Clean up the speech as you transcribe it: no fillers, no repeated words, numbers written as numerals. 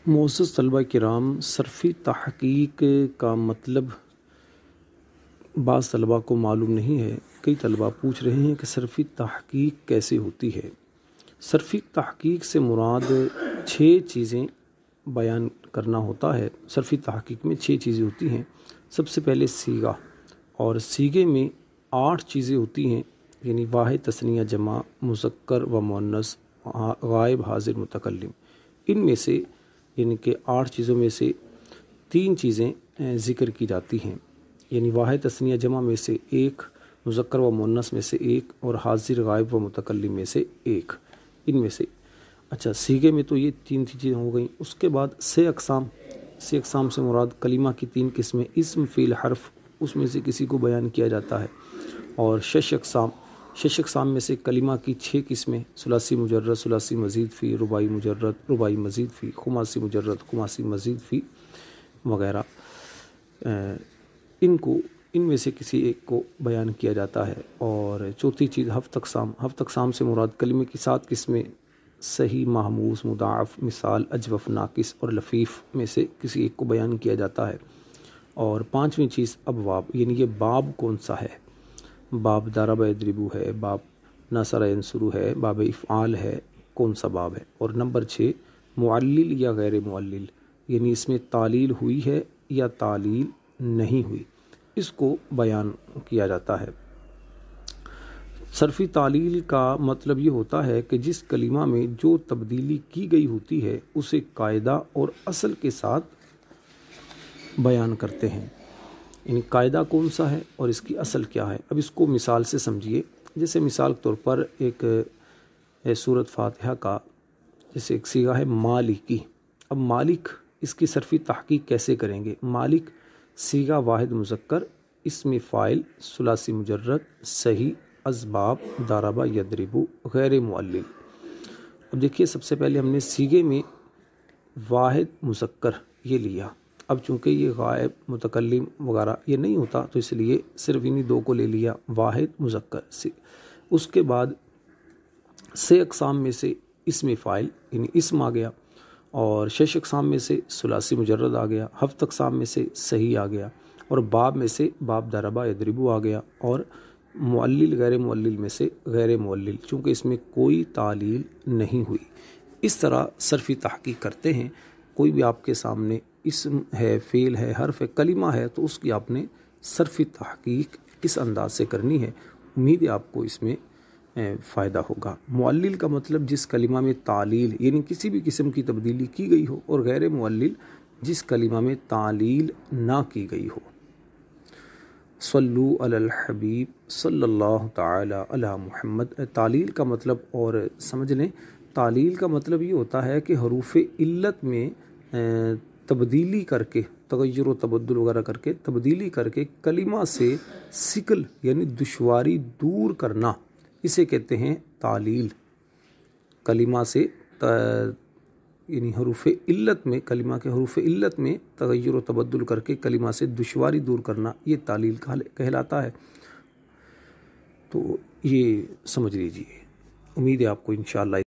मोअज़्ज़ज़ तलबा किराम, सर्फ़ी तहक़ीक़ का मतलब बाज़ तलबा को मालूम नहीं है। कई तलबा पूछ रहे हैं कि सर्फ़ी तहक़ीक़ कैसे होती है। सर्फ़ी तहक़ीक़ से मुराद 6 चीज़ें बयान करना होता है। सर्फ़ी तहक़ीक़ में 6 चीज़ें होती हैं। सबसे पहले सीगा, और सीगे में 8 चीज़ें होती हैं, यानी वाहिद, तस्निया, जमा, मुज़क्कर व मुअन्नस, गायब, हाज़िर, मुतकल्लिम। इनमें से यानी कि 8 चीज़ों में से 3 चीज़ें ज़िक्र की जाती हैं, यानी वाहिद, तस्निया, जमा में से 1, मुज़क्कर व मुअन्नस में से 1 और हाज़िर, गायब व मुतकल्लिम में से 1। इनमें से अच्छा, सीगे में तो ये 3 चीज़ें हो गई। उसके बाद से अक़साम से मुराद कलिमा की 3 किस्में, इस्म, फ़ील, हर्फ, उसमें से किसी को बयान किया जाता है। और शश अक़साम में से कलिमा की 6 किस्में, सुलासी मुजर्रद, सुलासी मज़ीद फ़ी, रुबाई मुजर्रद, रुबाई मज़ीद फ़ी, खुमासी मुजर्रद, खुमासी मज़ीद फ़ी वगैरह। इनमें से किसी एक को बयान किया जाता है। और चौथी चीज़ हफ़्त अक़साम से मुराद कलिमे की 7 किस्में, सही, महमूस, मुदाअफ़, मिसाल, अजवफ़, नाकिस और लफ़ीफ़ में से किसी एक को बयान किया जाता है। और 5वीं चीज़ अबवाब, यानी ये बाब कौन सा है। बाब दरबा यदरिबु है, बाब नसरा यंसुरु है, बाब इफ़आल है, कौन सा बाब है। और नंबर 6 मुअल्लिल या गैर मुअल्लिल, यानी इसमें तालील हुई है या तालील नहीं हुई, इसको बयान किया जाता है। सर्फ़ी तालील का मतलब ये होता है कि जिस कलिमा में जो तब्दीली की गई होती है उसे कायदा और असल के साथ बयान करते हैं। यानी कायदा कौन सा है और इसकी असल क्या है। अब इसको मिसाल से समझिए। जैसे मिसाल के तौर पर एक सूरत फ़ातिहा का जैसे एक सीगा है मालिकी। अब मालिक, इसकी सर्फ़ी तहक़ीक़ कैसे करेंगे। मालिक सीगा वाहिद मुज़क्कर, इसमें फ़ाइल, सुलासी मुजर्रद, सही, असबाब, दरबा यदरिबु, गैर मुअल्लिल। अब देखिए, सबसे पहले हमने सीगे में वाहिद मुज़क्कर ये लिया। अब चूँकि ये गायब, मुतकल्लिम वगैरह ये नहीं होता, तो इसलिए सिर्फ इन्हीं 2 को ले लिया, वाहिद मुज़क्कर से। उसके बाद से अक़साम में से इसमें फ़ाइल यानी इस्म आ गया, और शश अक़साम में से सुलासी मुजर्रद आ गया, हफ़्त अक़साम में से सही आ गया, और बाब में से बाब दरबा यदरिबु आ गया, और मुअल्लिल गैर मुअल्लिल में से गैर मुअल्लिल, चूँकि इसमें कोई तालील नहीं हुई। इस तरह सर्फ़ी तहक़ीक़ करते हैं। कोई भी आपके सामने इस्म है, फ़ेल है, हर्फ है, कलिमा है, तो उसकी आपने सर्फ़ी तहक़ीक़ किस अंदाज़ से करनी है। उम्मीद है आपको इसमें फ़ायदा होगा। मुअल्लिल का मतलब जिस कलिमा में तालील यानी किसी भी किस्म की तब्दीली की गई हो, और गैर मुअल्लिल जिस कलिमा में तालील ना की गई हो। सल्लु अलल हबीब सल्लल्लाहु तआला अला मुहम्मद। तालील का मतलब और समझ लें, तालील का मतलब ये होता है कि हरूफ़ इल्लत में तब्दीली करके, तग़य्युर व तबद्दुल वगैरह करके तब्दीली करके कलिमा से सिकल यानी दुश्वारी दूर करना, इसे कहते हैं तालील। कलिमा से यानी हरूफ़ इल्लत में, कलिमा के हरूफ़ इल्लत में तग़य्युर व तबद्दुल करके कलिमा से दुश्वारी दूर करना, ये तालील कहलाता है। तो ये समझ लीजिए। उम्मीद है आपको इंशाअल्लाह